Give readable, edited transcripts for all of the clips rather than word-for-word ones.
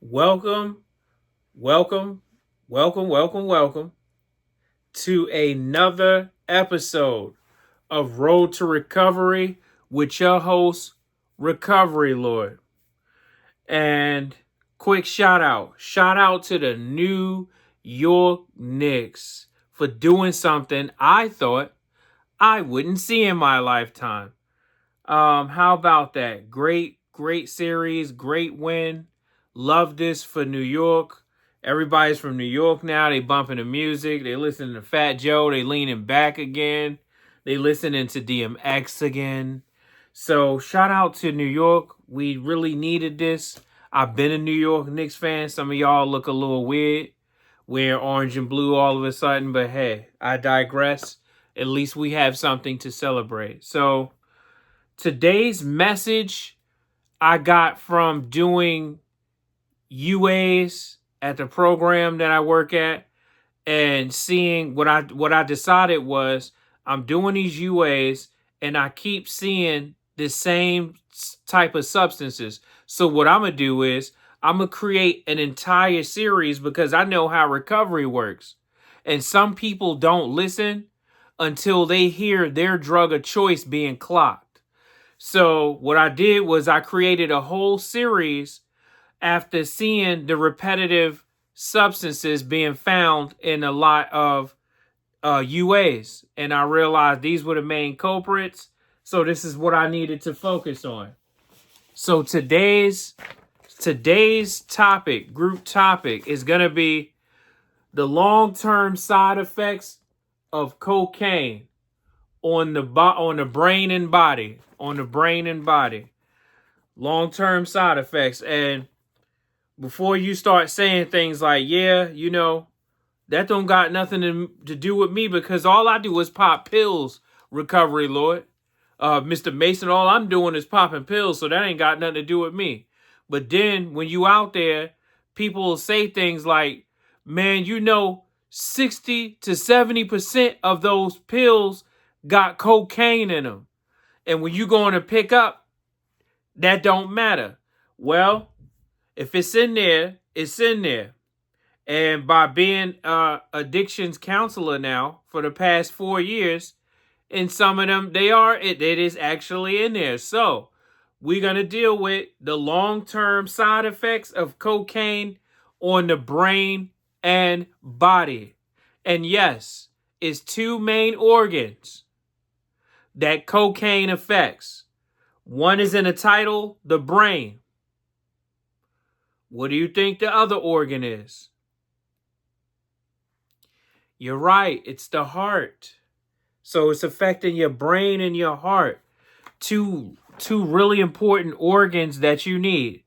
Welcome, welcome, welcome to another episode of Road to Recovery with your host, Recovery Lord. And quick shout out to the New York Knicks for doing something I thought I wouldn't see in my lifetime. How about that? Great series, great win. Love this for New York. Everybody's from New York now. They bumping the music. They listening to Fat Joe. They leaning back again. They listening to DMX again. So shout out to New York. We really needed this. I've been a New York Knicks fan. Some of y'all look a little weird. Wearing orange and blue all of a sudden. But hey, I digress. At least we have something to celebrate. So today's message I got from doing UAs at the program that I work at and seeing what I decided was I'm doing these UAs and I keep seeing the same type of substances. So what I'm going to do is I'm going to create an entire series because I know how recovery works. And some people don't listen until they hear their drug of choice being clocked. So what I did was I created a whole series after seeing the repetitive substances being found in a lot of UAs. And I realized these were the main culprits. So this is what I needed to focus on. So today's group topic, is going to be the long-term side effects of cocaine on the brain and body. Long-term side effects. And before you start saying things like, yeah, that don't got nothing to do with me because all I do is pop pills, Recovery Lord. Mr. Mason, all I'm doing is popping pills, so that ain't got nothing to do with me. But then when you out there, people will say things like, man, 60 to 70% of those pills got cocaine in them. And when you going to pick up, that don't matter. Well, if it's in there, it's in there. And by being addictions counselor now for the past 4 years, in some of them, it is actually in there. So we're going to deal with the long-term side effects of cocaine on the brain and body. And yes, it's two main organs that cocaine affects. One is in the title, the brain. What do you think the other organ is? You're right, it's the heart. So it's affecting your brain and your heart. Two really important organs that you need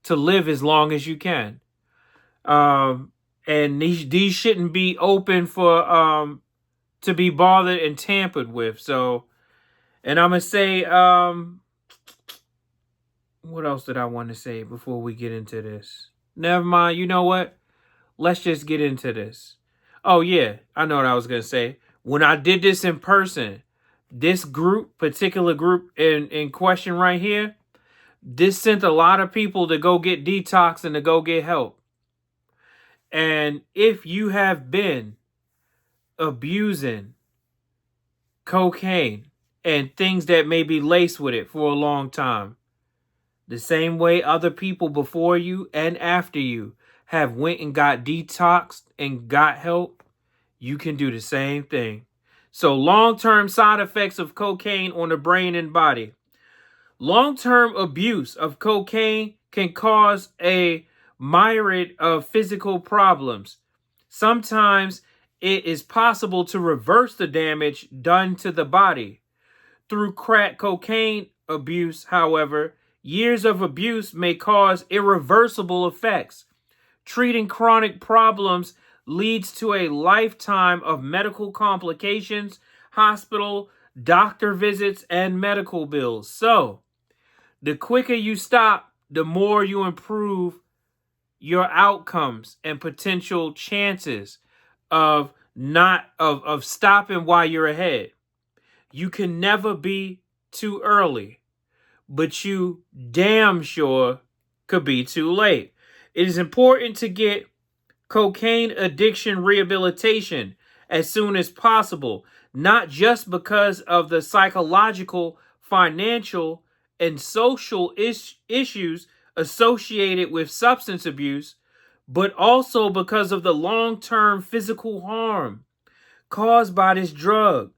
to live as long as you can. And these shouldn't be open for to be bothered and tampered with. So, and I'm gonna say, what else did I want to say before we get into this? Never mind. You know what? Let's just get into this. Oh yeah, I know what I was gonna say. When I did this in person, this particular group in question right here, this sent a lot of people to go get detox and to go get help. And if you have been abusing cocaine and things that may be laced with it for a long time, the same way other people before you and after you have went and got detoxed and got help, you can do the same thing. So long-term side effects of cocaine on the brain and body. Long-term abuse of cocaine can cause a myriad of physical problems. Sometimes it is possible to reverse the damage done to the body. Through crack cocaine abuse, however, years of abuse may cause irreversible effects. Treating chronic problems leads to a lifetime of medical complications, hospital, doctor visits, and medical bills. So, the quicker you stop, the more you improve your outcomes and potential chances of stopping while you're ahead. You can never be too early, but you damn sure could be too late. It is important to get cocaine addiction rehabilitation as soon as possible, not just because of the psychological, financial, and social issues associated with substance abuse, but also because of the long-term physical harm caused by this drug.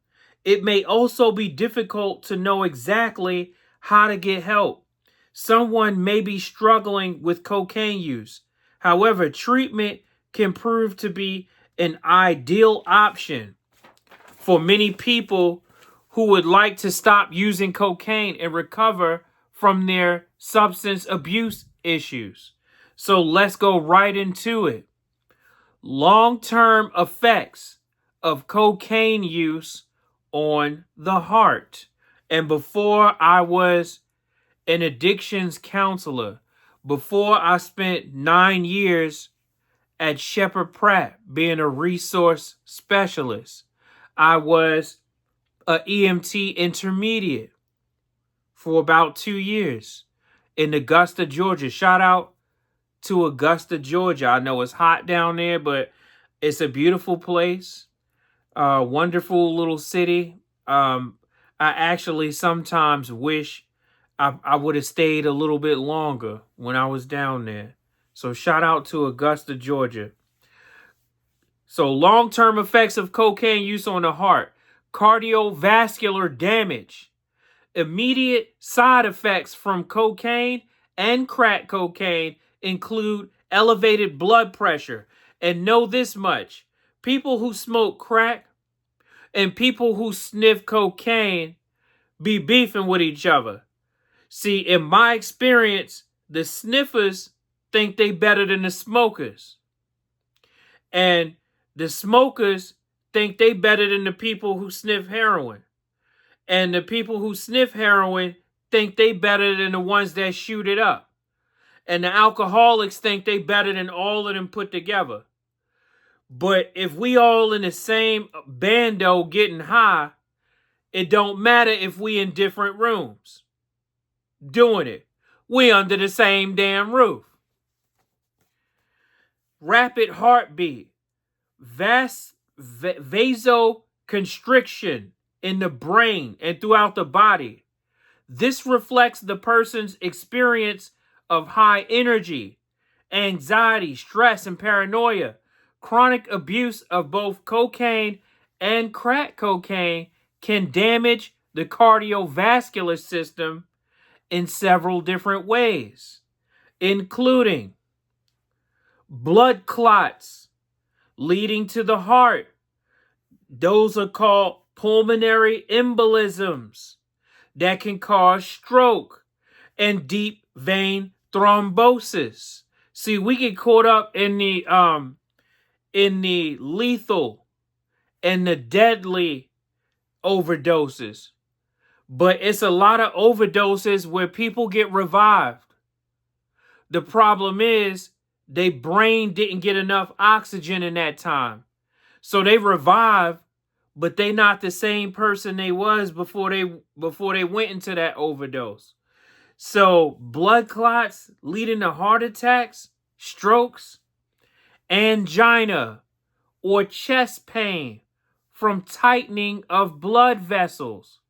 It may also be difficult to know exactly how to get help. Someone may be struggling with cocaine use. However, treatment can prove to be an ideal option for many people who would like to stop using cocaine and recover from their substance abuse issues. So let's go right into it. Long-term effects of cocaine use on the heart. And before I was an addictions counselor, before I spent 9 years at Shepherd Pratt being a resource specialist, I was a EMT intermediate for about 2 years in Augusta, Georgia. Shout out to Augusta, Georgia. I know it's hot down there, but it's a beautiful place. Wonderful little city. I actually sometimes wish I would have stayed a little bit longer when I was down there. So shout out to Augusta, Georgia. So long-term effects of cocaine use on the heart. Cardiovascular damage. Immediate side effects from cocaine and crack cocaine include elevated blood pressure. And know this much. People who smoke crack and people who sniff cocaine be beefing with each other. See, in my experience, the sniffers think they better than the smokers. And the smokers think they better than the people who sniff heroin. And the people who sniff heroin think they better than the ones that shoot it up. And the alcoholics think they better than all of them put together. But if we all in the same bando getting high, it don't matter if we in different rooms doing it. We under the same damn roof. Rapid heartbeat, vasoconstriction in the brain and throughout the body. This reflects the person's experience of high energy, anxiety, stress, and paranoia. Chronic abuse of both cocaine and crack cocaine can damage the cardiovascular system in several different ways, including blood clots leading to the heart. Those are called pulmonary embolisms that can cause stroke and deep vein thrombosis. See, we get caught up in the lethal and the deadly overdoses. But it's a lot of overdoses where people get revived. The problem is their brain didn't get enough oxygen in that time. So they revive, but they not the same person they was before they went into that overdose. So blood clots leading to heart attacks, strokes, angina, or chest pain from tightening of blood vessels,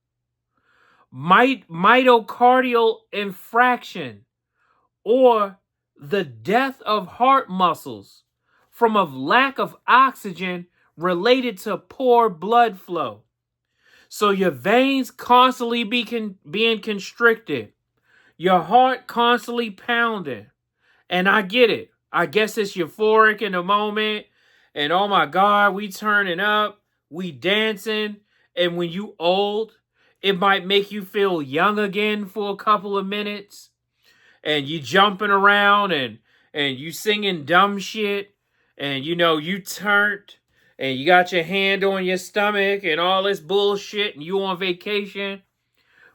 myocardial infarction, or the death of heart muscles from a lack of oxygen related to poor blood flow. So your veins constantly being constricted, your heart constantly pounding. And I get it. I guess it's euphoric in the moment. And oh my God, we turning up, we dancing. And when you old, it might make you feel young again for a couple of minutes. And you jumping around and you singing dumb shit. And you know, you turned and you got your hand on your stomach and all this bullshit and you on vacation.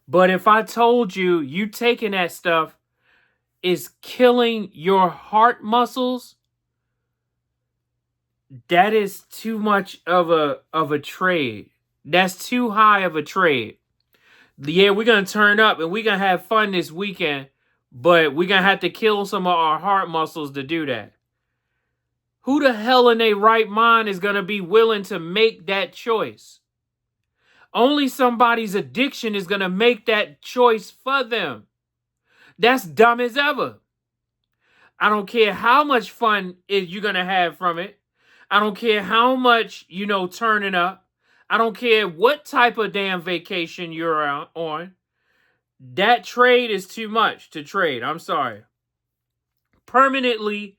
But if I told you, you taking that stuff is killing your heart muscles, that is too much of a trade. That's too high of a trade. Yeah, we're going to turn up and we're going to have fun this weekend, but we're going to have to kill some of our heart muscles to do that. Who the hell in their right mind is going to be willing to make that choice? Only somebody's addiction is going to make that choice for them. That's dumb as ever. I don't care how much fun you're going to have from it. I don't care how much, turning up. I don't care what type of damn vacation you're on. That trade is too much to trade. I'm sorry. Permanently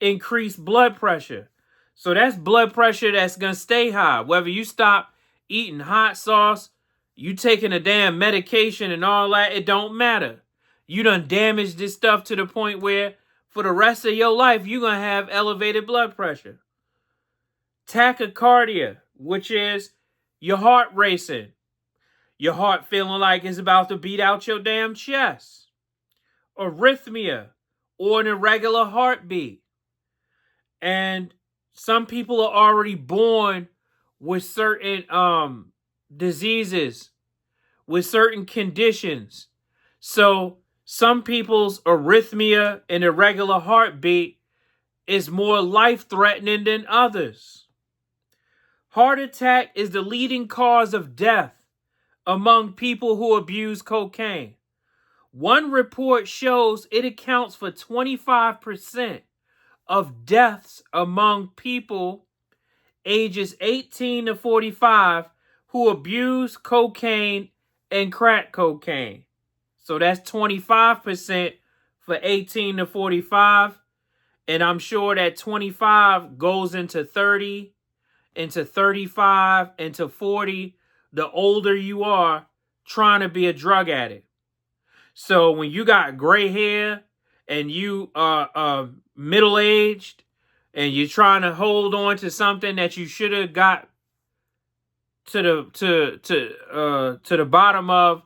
increase blood pressure. So that's blood pressure that's going to stay high. Whether you stop eating hot sauce, you taking a damn medication and all that, it don't matter. You done damaged this stuff to the point where for the rest of your life, you're going to have elevated blood pressure. Tachycardia, which is your heart racing. Your heart feeling like it's about to beat out your damn chest. Arrhythmia, or an irregular heartbeat. And some people are already born with certain diseases, with certain conditions. So some people's arrhythmia and irregular heartbeat is more life-threatening than others. Heart attack is the leading cause of death among people who abuse cocaine. One report shows it accounts for 25% of deaths among people ages 18 to 45 who abuse cocaine and crack cocaine. So that's 25% for 18 to 45. And I'm sure that 25 goes into 30, into 35, into 40. The older you are trying to be a drug addict. So when you got gray hair and you are middle-aged and you're trying to hold on to something that you should have got to the bottom of,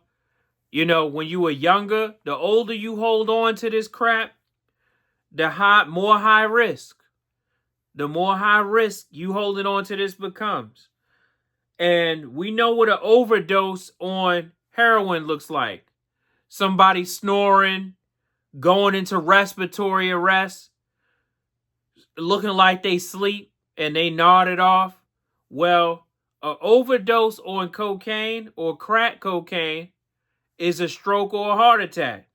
when you were younger, the older you hold on to this crap, the more high risk. The more high risk you holding on to this becomes. And we know what an overdose on heroin looks like. Somebody snoring, going into respiratory arrest, looking like they sleep and they nod it off. Well, an overdose on cocaine or crack cocaine is a stroke or a heart attack.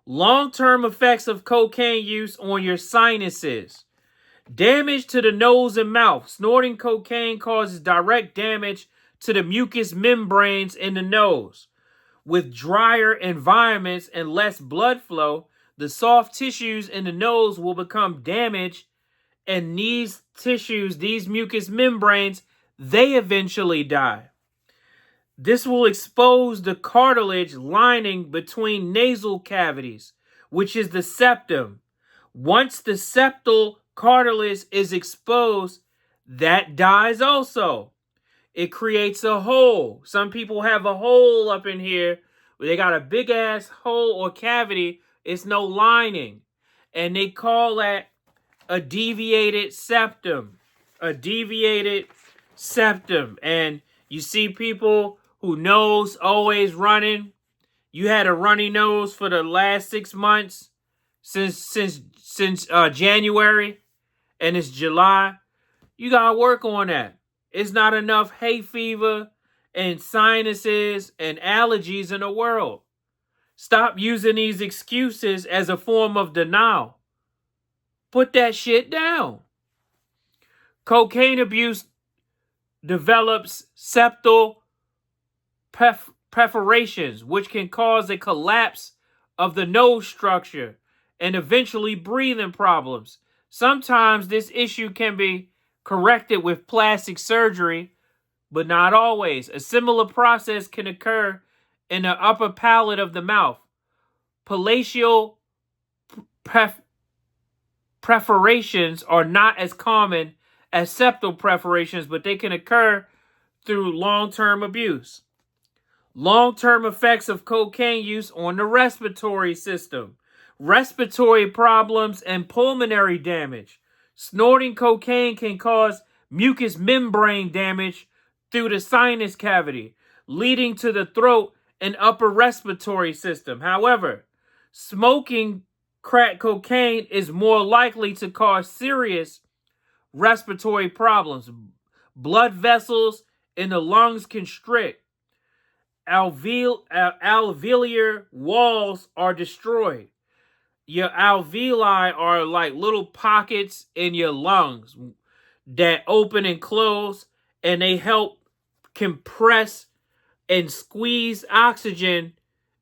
Long-term effects of cocaine use on your sinuses. Damage to the nose and mouth. Snorting cocaine causes direct damage to the mucous membranes in the nose. With drier environments and less blood flow, the soft tissues in the nose will become damaged, and these tissues, these mucous membranes, they eventually die. This will expose the cartilage lining between nasal cavities, which is the septum. Once the septal cartilage is exposed, that dies also. It creates a hole. Some people have a hole up in here where they got a big ass hole or cavity. It's no lining. And they call that a deviated septum. A deviated septum. And you see people who nose always running. You had a runny nose for the last 6 months since January, and it's July. You gotta work on that. It's not enough hay fever and sinuses and allergies in the world. Stop using these excuses as a form of denial. Put that shit down. Cocaine abuse develops septal perforations, which can cause a collapse of the nose structure and eventually breathing problems. Sometimes this issue can be corrected with plastic surgery, but not always. A similar process can occur in the upper palate of the mouth. Palatal perforations are not as common as septal perforations, but they can occur through long-term abuse. Long-term effects of cocaine use on the respiratory system. Respiratory problems and pulmonary damage. Snorting cocaine can cause mucous membrane damage through the sinus cavity, leading to the throat and upper respiratory system. However, smoking crack cocaine is more likely to cause serious respiratory problems. Blood vessels in the lungs constrict. Alveolar walls are destroyed. Your alveoli are like little pockets in your lungs that open and close, and they help compress and squeeze oxygen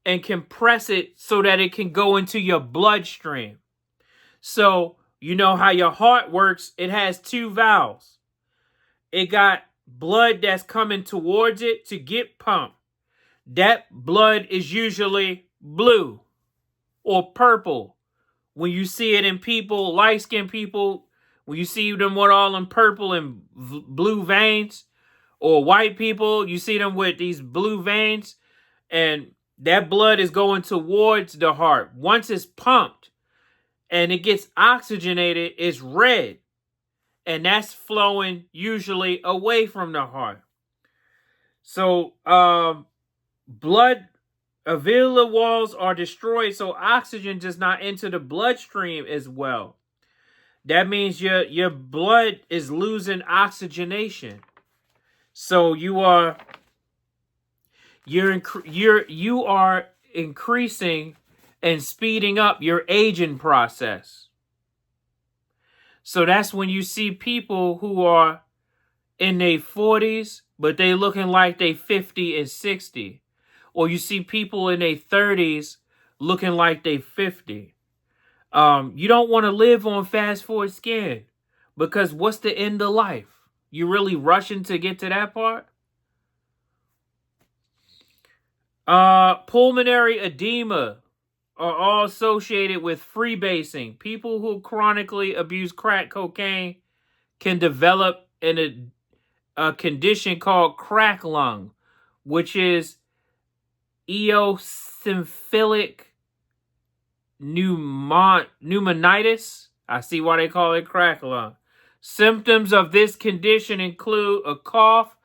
and compress it so that it can go into your bloodstream. So, you know how your heart works, it has two valves. It got blood that's coming towards it to get pumped. That blood is usually blue or purple. When you see it in people, light-skinned people, when you see them with all them purple and blue veins, or white people, you see them with these blue veins, and that blood is going towards the heart. Once it's pumped and it gets oxygenated, it's red. And that's flowing usually away from the heart. So, blood alveolar walls are destroyed, so oxygen does not enter the bloodstream as well. That means your blood is losing oxygenation. So you are increasing and speeding up your aging process. So that's when you see people who are in their 40s, but they looking like they 50 and 60. Or you see people in their 30s looking like they 50. You don't want to live on fast forward scan, because what's the end of life? You really rushing to get to that part? Pulmonary edema are all associated with freebasing. People who chronically abuse crack cocaine can develop a condition called crack lung, which is eosinophilic pneumonitis. I see why they call it crack lung. Symptoms of this condition include a cough,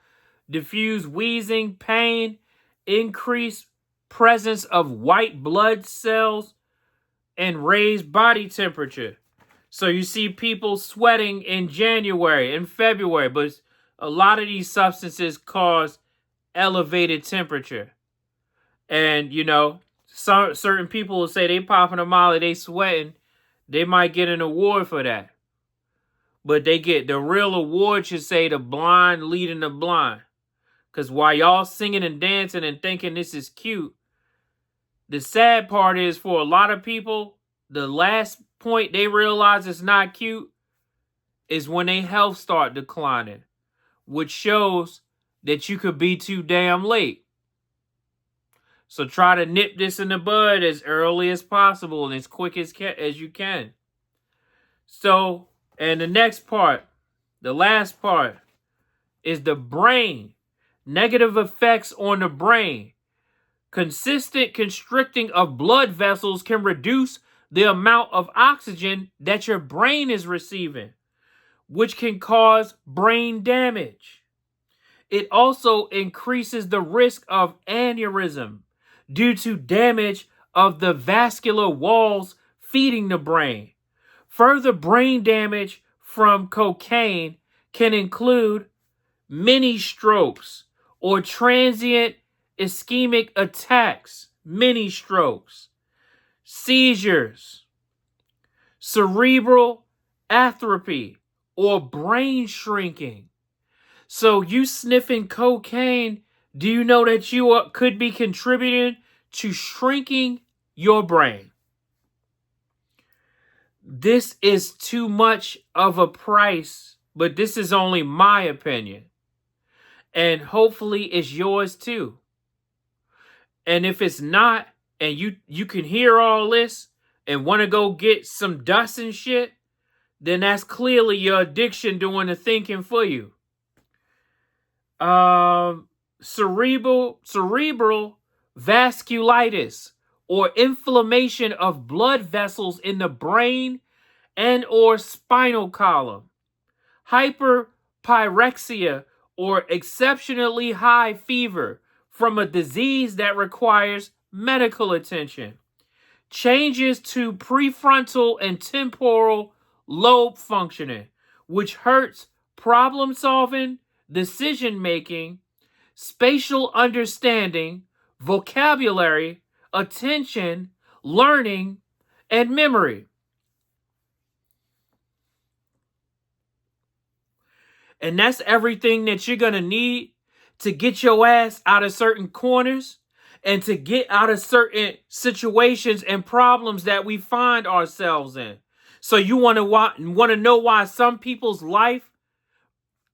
diffuse wheezing, pain, increased presence of white blood cells, and raised body temperature. So you see people sweating in January and February, but a lot of these substances cause elevated temperature. And, you know, certain people will say they popping a molly, they sweating. They might get an award for that. But they get the real award should say the blind leading the blind. Because while y'all singing and dancing and thinking this is cute, the sad part is for a lot of people, the last point they realize it's not cute is when their health start declining, which shows that you could be too damn late. So try to nip this in the bud as early as possible and as quick as you can. So, and the next part, the last part, is the brain. Negative effects on the brain. Consistent constricting of blood vessels can reduce the amount of oxygen that your brain is receiving, which can cause brain damage. It also increases the risk of aneurysm due to damage of the vascular walls feeding the brain. Further brain damage from cocaine can include mini strokes or transient ischemic attacks, mini strokes, seizures, cerebral atrophy, or brain shrinking. So you sniffing cocaine, do you know that you could be contributing to shrinking your brain? This is too much of a price, but this is only my opinion. And hopefully it's yours too. And if it's not, and you can hear all this and want to go get some dust and shit, then that's clearly your addiction doing the thinking for you. Cerebral vasculitis, or inflammation of blood vessels in the brain and or spinal column. Hyperpyrexia, or exceptionally high fever from a disease that requires medical attention. changes to prefrontal and temporal lobe functioning, which hurts problem solving, decision making, spatial understanding, vocabulary, attention, learning, and memory. And that's everything that you're going to need to get your ass out of certain corners and to get out of certain situations and problems that we find ourselves in. So you want to know why some people's life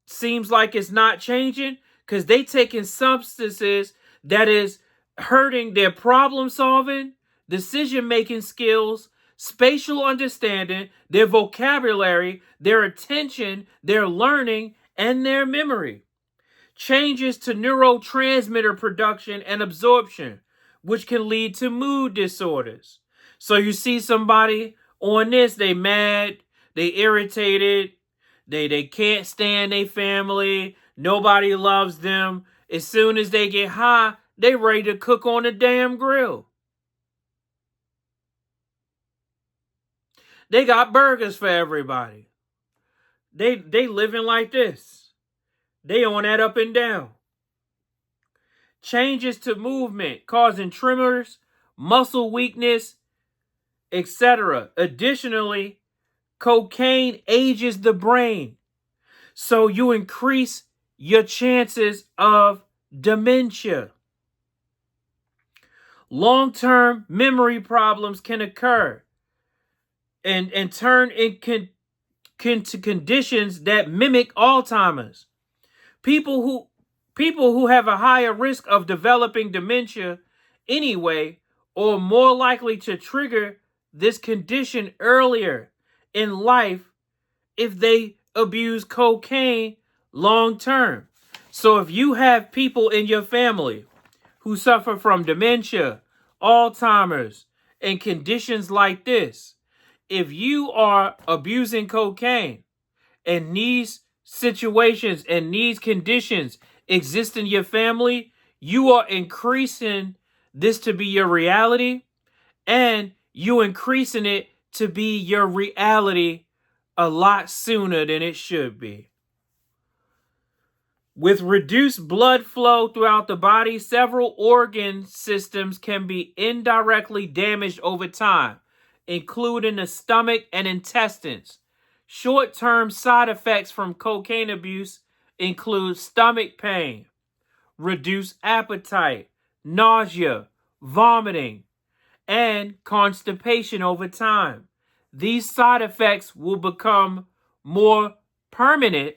seems like it's not changing? Because they taking substances that is hurting their problem solving, decision making skills, spatial understanding, their vocabulary, their attention, their learning, and their memory. Changes to neurotransmitter production and absorption, which can lead to mood disorders. So you see somebody on this, they mad, they irritated, they can't stand their family, nobody loves them. As soon as they get high, they ready to cook on the damn grill. They got burgers for everybody. They living like this. They on that up and down. Changes to movement causing tremors, muscle weakness, etc. Additionally, cocaine ages the brain, so you increase your chances of dementia. Long-term memory problems can occur and turn into conditions that mimic Alzheimer's. People who have a higher risk of developing dementia anyway are more likely to trigger this condition earlier in life if they abuse cocaine long term. So if you have people in your family who suffer from dementia, Alzheimer's, and conditions like this, if you are abusing cocaine and these situations and these conditions exist in your family, you are increasing this to be your reality, and you increasing it to be your reality a lot sooner than it should be. With reduced blood flow throughout the body, several organ systems can be indirectly damaged over time, including the stomach and intestines. Short-term side effects from cocaine abuse include stomach pain, reduced appetite, nausea, vomiting, and constipation over time. These side effects will become more permanent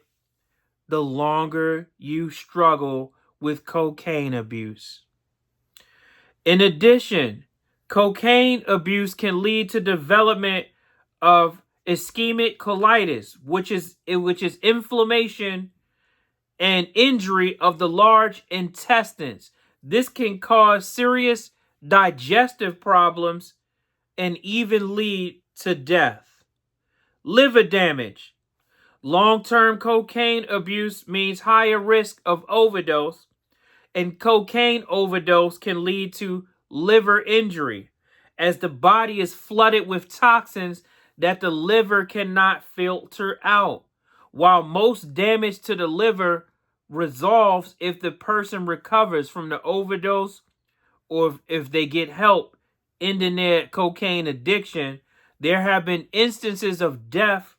the longer you struggle with cocaine abuse. In addition, cocaine abuse can lead to development of ischemic colitis, which is inflammation and injury of the large intestines. This can cause serious digestive problems and even lead to death. Liver damage. Long-term cocaine abuse means higher risk of overdose, and cocaine overdose can lead to liver injury, as the body is flooded with toxins that the liver cannot filter out. While most damage to the liver resolves if the person recovers from the overdose or if they get help ending their cocaine addiction, there have been instances of death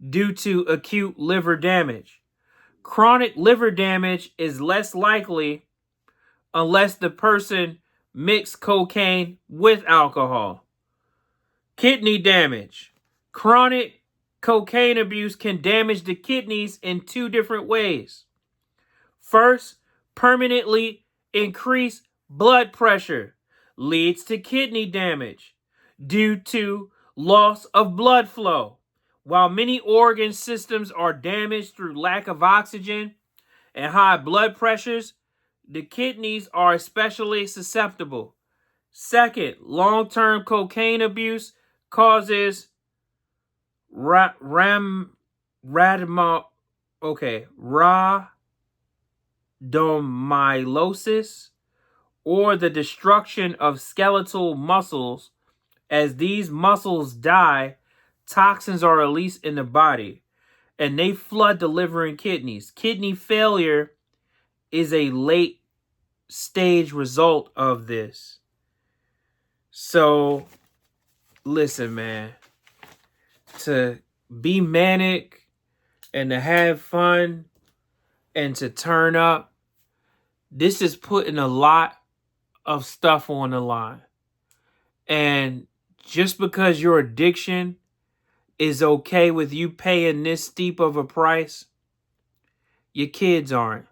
due to acute liver damage. Chronic liver damage is less likely unless the person mixed cocaine with alcohol. Kidney damage. Chronic cocaine abuse can damage the kidneys in two different ways. First, permanently increased blood pressure leads to kidney damage due to loss of blood flow. While many organ systems are damaged through lack of oxygen and high blood pressures, the kidneys are especially susceptible. Second, long-term cocaine abuse causes rhabdomyolysis, or the destruction of skeletal muscles As these muscles die, toxins are released in the body, and they flood the liver and kidneys. Kidney failure is a late stage result of this. So, listen, man, to be manic and to have fun and to turn up, this is putting a lot of stuff on the line. And just because your addiction is okay with you paying this steep of a price, your kids aren't.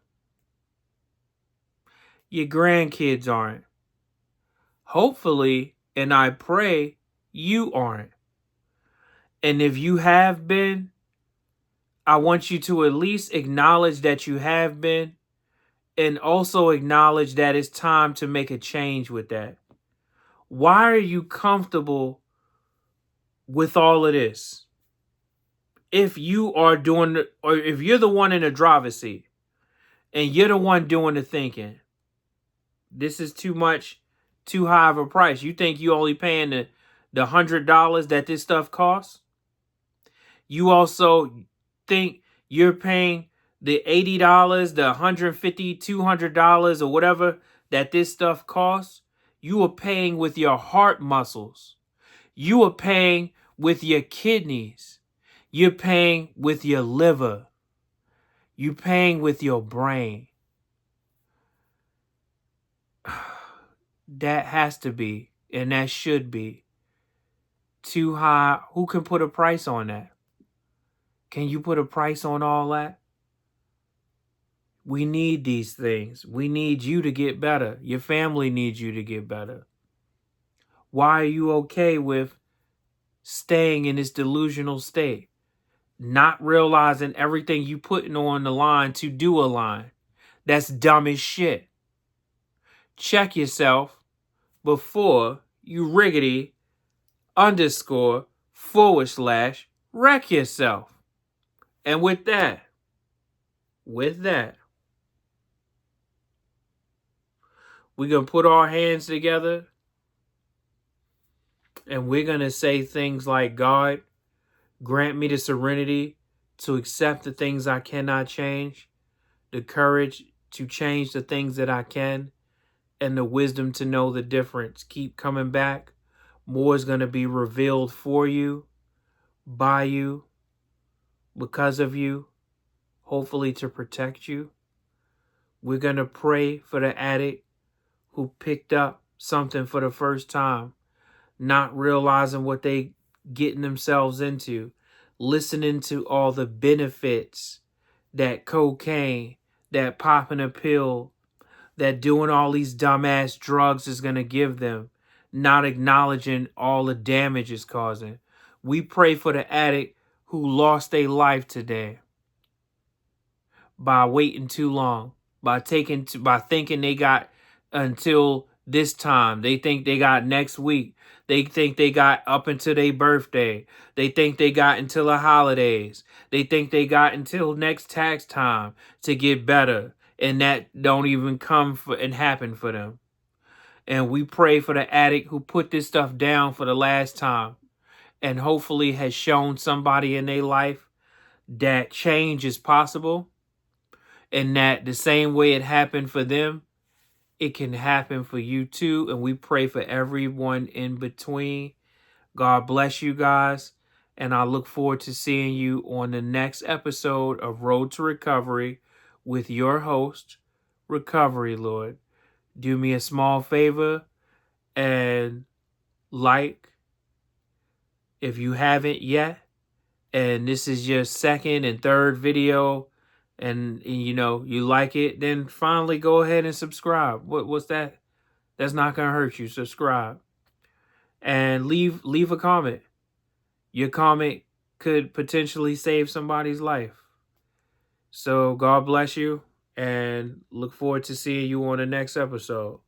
Your grandkids aren't. Hopefully, and I pray, you aren't. And if you have been, I want you to at least acknowledge that you have been, and also acknowledge that it's time to make a change with that. Why are you comfortable with all of this? If you are doing, or if you're the one in the driver's seat and you're the one doing the thinking, this is too much, too high of a price. You think you only paying the $100 that this stuff costs? You also think you're paying the $80, the $150, $200 or whatever that this stuff costs? You are paying with your heart muscles. You are paying with your kidneys. You're paying with your liver. You're paying with your brain. That has to be, and that should be, too high. Who can put a price on that? Can you put a price on all that? We need these things. We need you to get better. Your family needs you to get better. Why are you okay with staying in this delusional state? Not realizing everything you putting on the line to do a line. That's dumb as shit. Check yourself before you riggedy_/wreck yourself. And with that, we're going to put our hands together and we're going to say things like, God, grant me the serenity to accept the things I cannot change, the courage to change the things that I can, and the wisdom to know the difference. Keep coming back. More is going to be revealed for you, by you, because of you, hopefully to protect you. We're going to pray for the addict who picked up something for the first time, not realizing what they getting themselves into, listening to all the benefits that cocaine, that popping a pill, that doing all these dumbass drugs is going to give them, not acknowledging all the damage it's causing. We pray for the addict who lost their life today by waiting too long, by thinking they got until this time. They think they got next week. They think they got up until their birthday. They think they got until the holidays. They think they got until next tax time to get better. And that don't even come and happen for them. And we pray for the addict who put this stuff down for the last time and hopefully has shown somebody in their life that change is possible, and that the same way it happened for them, it can happen for you too. And we pray for everyone in between. God bless you guys. And I look forward to seeing you on the next episode of Road to Recovery with your host, Recovery Lord. Do me a small favor and like if you haven't yet. And this is your second and third video, and you know you like it, then finally go ahead and subscribe. What's that? That's not gonna hurt you. Subscribe and leave a comment. Your comment could potentially save somebody's life. So God bless you, and look forward to seeing you on the next episode.